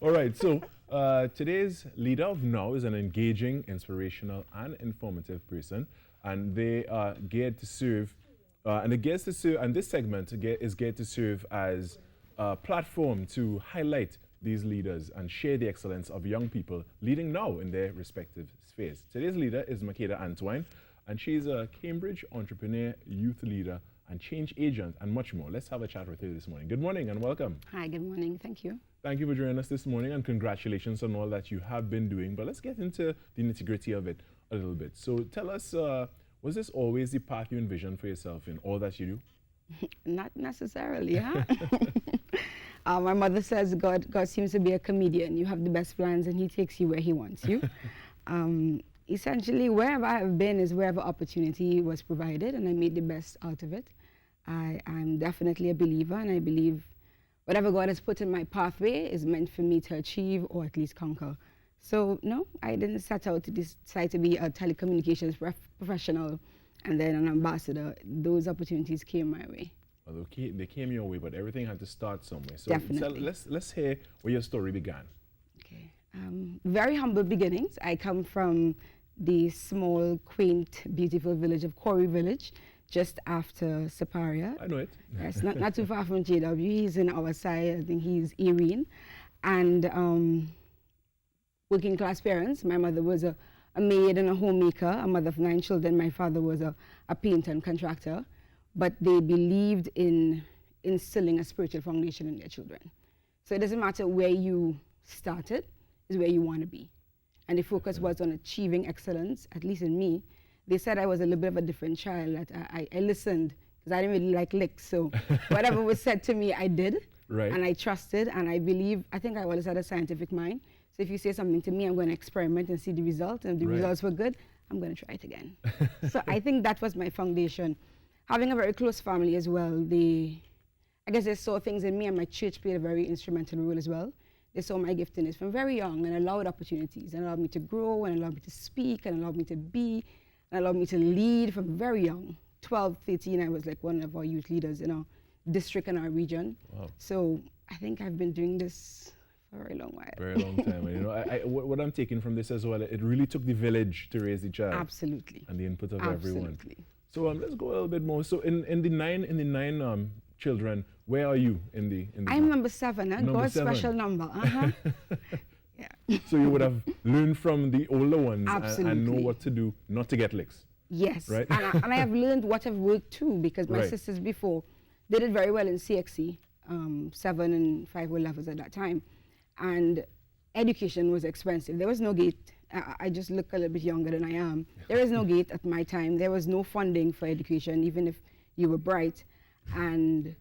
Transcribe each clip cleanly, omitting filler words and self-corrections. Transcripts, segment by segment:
All right, so today's leader of now is an engaging, inspirational, and informative person, and they are geared to serve, and this segment is geared to serve as a platform to highlight these leaders and share the excellence of young people leading now in their respective spheres. Today's leader is Makeda Antoine, and she's a Cambridge entrepreneur, youth leader, and change agent, and much more. Let's have a chat with her this morning. Good morning and welcome. Hi, good morning. Thank you. Thank you for joining us this morning, and congratulations on all that you have been doing. But let's get into the nitty-gritty of it a little bit. So tell us, was this always the path you envisioned for yourself in all that you do? Not necessarily, huh? My mother says God seems to be a comedian. You have the best plans and he takes you where he wants you. Essentially, wherever I have been is wherever opportunity was provided, and I made the best out of it. I'm definitely a believer, and I believe whatever God has put in my pathway is meant for me to achieve or at least conquer. So no, I didn't set out to decide to be a telecommunications professional and then an ambassador. Those opportunities came my way. Well, they came your way, but everything had to start somewhere. So Definitely. let's hear where your story began. Okay. Very humble beginnings. I come from the small, quaint, beautiful village of Quarry Village, just after Siparia. I know it. Yes, not too far from JW. He's in our side. I think he's Irene. And working class parents. My mother was a maid and a homemaker, a mother of 9 children. My father was a painter and contractor. But they believed in instilling a spiritual foundation in their children. So it doesn't matter where you started, it's where you want to be. And the focus was on achieving excellence, at least in me. They said I was a little bit of a different child, that I listened, because I didn't really like licks. So whatever was said to me, I did. Right. And I trusted, and I think I always had a scientific mind. So if you say something to me, I'm going to experiment and see the result. And if the results were good, I'm going to try it again. So I think that was my foundation. Having a very close family as well, I guess they saw things in me, and my church played a very instrumental role as well. They saw my giftedness from very young and allowed opportunities and allowed me to grow and allowed me to speak and allowed me to be and allowed me to lead from very young. 12, 13, I was like one of our youth leaders in our district and our region. Wow. So I think I've been doing this for a very long while. Very long time. And, you know, what I'm taking from this as well, it really took the village to raise the child. Absolutely. And the input of Absolutely. everyone. So let's go a little bit more. So in the nine children, where are you in the I'm number 7, huh? Number God's 7. special number. Uh-huh. Yeah. So you would have learned from the older ones and know Absolutely. what to do not to get licks. Yes, Right? and I have learned what have worked too, because my Right. sisters before, they did very well in CXC, 7 and 5 O levels at that time. And education was expensive. There was no gate. I just look a little bit younger than I am. There is no gate at my time. There was no funding for education, even if you were bright. And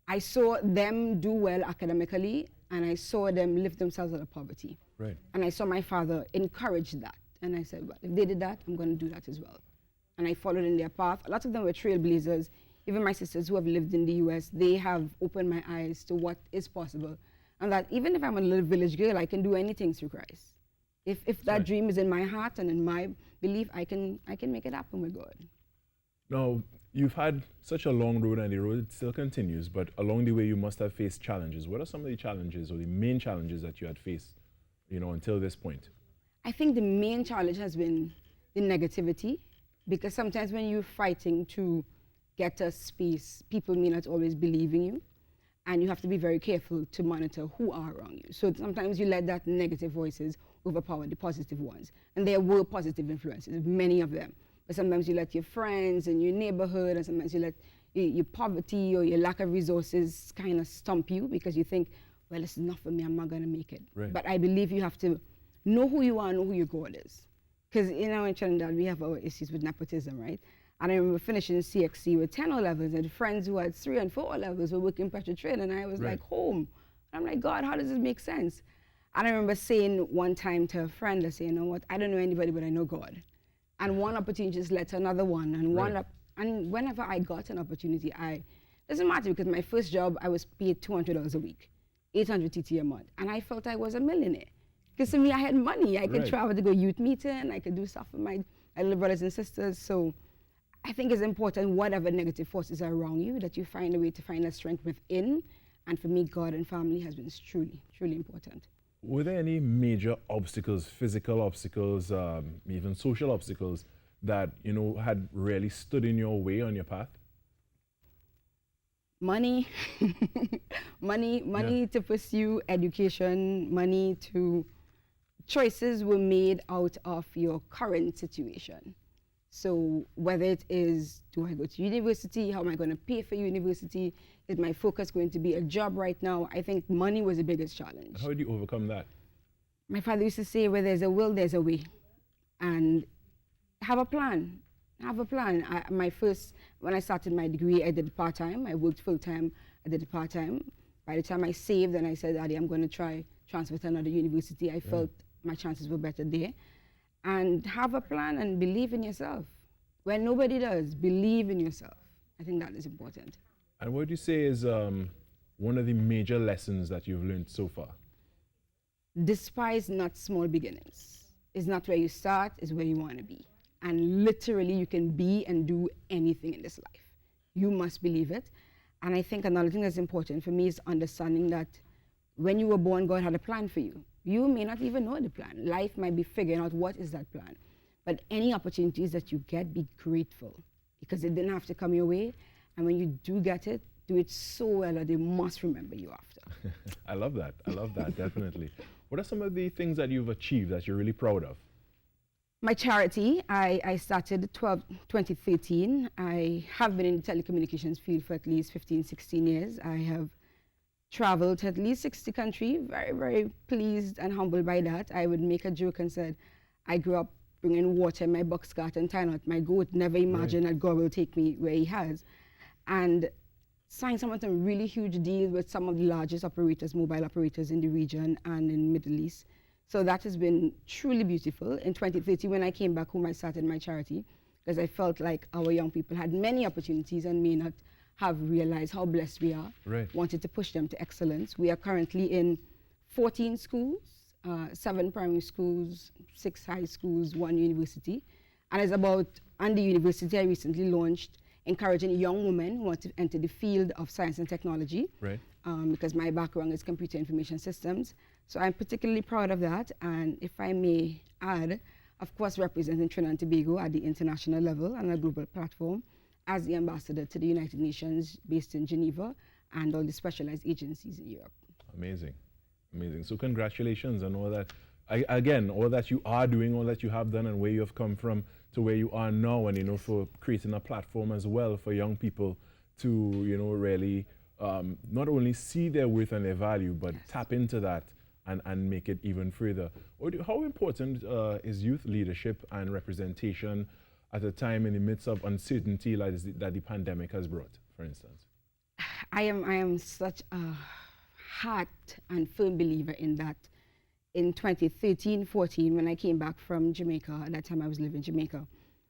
I saw them do well academically, and I saw them lift themselves out of poverty. Right. And I saw my father encourage that. And I said, well, if they did that, I'm going to do that as well. And I followed in their path. A lot of them were trailblazers. Even my sisters who have lived in the US, they have opened my eyes to what is possible. And that even if I'm a little village girl, I can do anything through Christ. If that dream is in my heart and in my belief, I can make it happen with God. Now, you've had such a long road, and the road still continues, but along the way you must have faced challenges. What are some of the challenges or the main challenges that you had faced, until this point? I think the main challenge has been the negativity, because sometimes when you're fighting to get a space, people may not always believe in you, and you have to be very careful to monitor who are around you. So sometimes you let that negative voices overpower the positive ones, and there were positive influences, many of them. But sometimes you let your friends and your neighborhood, and sometimes you let your poverty or your lack of resources kind of stump you, because you think, well, this is not for me, I'm not going to make it. Right. But I believe you have to know who you are, know who your God is. Because in Trinidad, we have our issues with nepotism, right? And I remember finishing CXC with 10 O-levels, and friends who had 3 and 4 O-levels were working pressure trade, and I was Right. like, home. And I'm like, God, how does this make sense? And I remember saying one time to a friend, I say, you know what, I don't know anybody, but I know God. And one opportunity just led to another one, and and whenever I got an opportunity, doesn't matter, because my first job, I was paid $200 a week, 800 TT a month, and I felt I was a millionaire. Because to me, I had money. I could travel to go youth meeting, I could do stuff with my little brothers and sisters. So I think it's important, whatever negative forces are around you, that you find a way to find that strength within And for me, God and family has been truly, truly important. Were there any major obstacles, physical obstacles, even social obstacles that, you know, had really stood in your way on your path? Money, money to pursue education, money to, choices were made out of your current situation. So whether it is, do I go to university? How am I going to pay for university? Is my focus going to be a job right now? I think money was the biggest challenge. How did you overcome that? My father used to say, where there's a will, there's a way. And have a plan. Have a plan. When I started my degree, I did it part-time. I worked full-time. I did it part-time. By the time I saved and I said, Daddy, I'm going to try transfer to another university, I felt my chances were better there. And have a plan and believe in yourself. When nobody does, believe in yourself. I think that is important. And what would you say is one of the major lessons that you've learned so far? Despise not small beginnings. It's not where you start, it's where you want to be. And literally, you can be and do anything in this life. You must believe it. And I think another thing that's important for me is understanding that when you were born, God had a plan for you. You may not even know the plan. Life might be figuring out what is that plan. But any opportunities that you get, be grateful, because it didn't have to come your way. And when you do get it, do it so well that they must remember you after. I love that. I love that, definitely. What are some of the things that you've achieved that you're really proud of? My charity, I started 2013. I have been in the telecommunications field for at least 15, 16 years. I have traveled to at least 60 countries, very, very pleased and humbled by that. I would make a joke and said, I grew up bringing water in my box cart and tying out my goat, never imagined that God will take me where he has. And signed some of them really huge deals with some of the largest operators, mobile operators in the region and in the Middle East. So that has been truly beautiful. In 2013, when I came back home, I started my charity because I felt like our young people had many opportunities and may not have realized how blessed we are. Right. Wanted to push them to excellence. We are currently in 14 schools, 7 primary schools, 6 high schools, 1 university. And it's about, and the university I recently launched, encouraging young women who want to enter the field of science and technology. Right. Because my background is computer information systems. So I'm particularly proud of that. And if I may add, of course, representing Trinidad and Tobago at the international level and a global platform as the ambassador to the United Nations based in Geneva and all the specialized agencies in Europe. Amazing. Amazing. So congratulations on all that. Again, all that you are doing, all that you have done and where you have come from to where you are now, and, you know, for creating a platform as well for young people to, you know, really not only see their worth and their value, but tap into that and make it even further. How important is youth leadership and representation at a time in the midst of uncertainty like that the pandemic has brought, for instance? I am such a heart and firm believer in that. In 2013-14, when I came back from Jamaica, at that time I was living in Jamaica,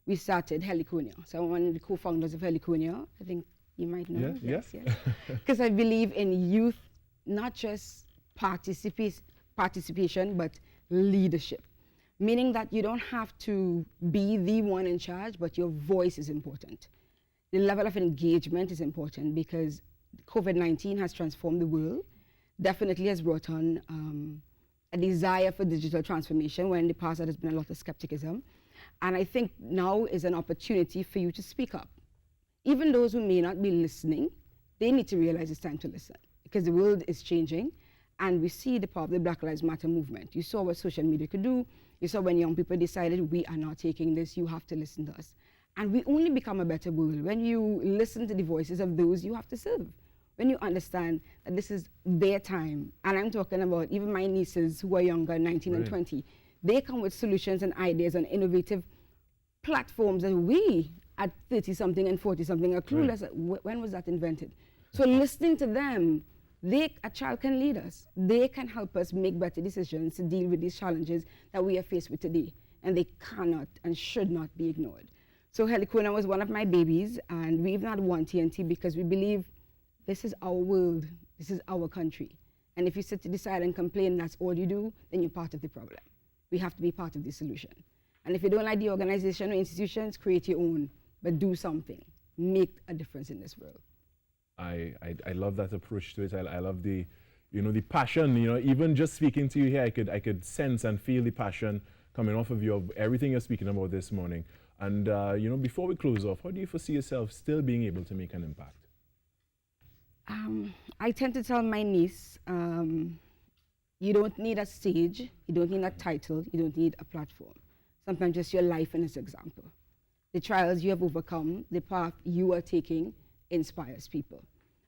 we started Heliconia. So I'm one of the co-founders of Heliconia. I think you might know. Yes. Because I believe in youth, not just participation, but leadership. Meaning that you don't have to be the one in charge, but your voice is important. The level of engagement is important because COVID-19 has transformed the world, definitely has brought on a desire for digital transformation, when in the past there has been a lot of skepticism. And I think now is an opportunity for you to speak up. Even those who may not be listening, they need to realize it's time to listen because the world is changing and we see the power of the Black Lives Matter movement. You saw what social media could do. You saw when young people decided we are not taking this, you have to listen to us. And we only become a better world when you listen to the voices of those you have to serve. When you understand that this is their time, and I'm talking about even my nieces who are younger, 19 and 20, they come with solutions and ideas on innovative platforms that we at 30-something and 40-something are clueless at when was that invented. So listening to them, a child can lead us. They can help us make better decisions to deal with these challenges that we are faced with today, and they cannot and should not be ignored. So Heliconia was one of my babies, and we even had one TNT because we believe this is our world, this is our country. And if you sit to decide and complain, that's all you do, then you're part of the problem. We have to be part of the solution. And if you don't like the organization or institutions, create your own, but do something. Make a difference in this world. I love that approach to it. I love the, the passion. Even just speaking to you here, I could sense and feel the passion coming off of you of everything you're speaking about this morning. And before we close off, how do you foresee yourself still being able to make an impact? I tend to tell my niece, you don't need a stage, you don't need a title, you don't need a platform. Sometimes just your life in this example. The trials you have overcome, the path you are taking inspires people.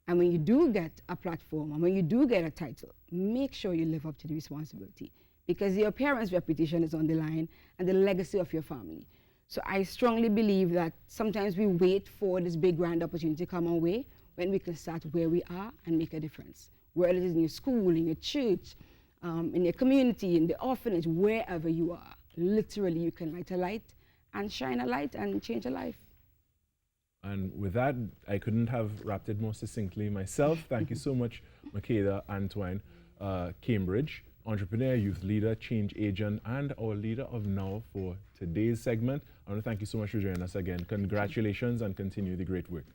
And when you do get a platform, and when you do get a title, make sure you live up to the responsibility, because your parents' reputation is on the line and the legacy of your family. So I strongly believe that sometimes we wait for this big grand opportunity to come our way when we can start where we are and make a difference. Whether it is in your school, in your church, in your community, in the orphanage, wherever you are, literally you can light a light and shine a light and change a life. And with that, I couldn't have wrapped it more succinctly myself. Thank you so much, Makeda Antoine-Cambridge, entrepreneur, youth leader, change agent, and our leader of now for today's segment. I want to thank you so much for joining us again. Congratulations and continue the great work.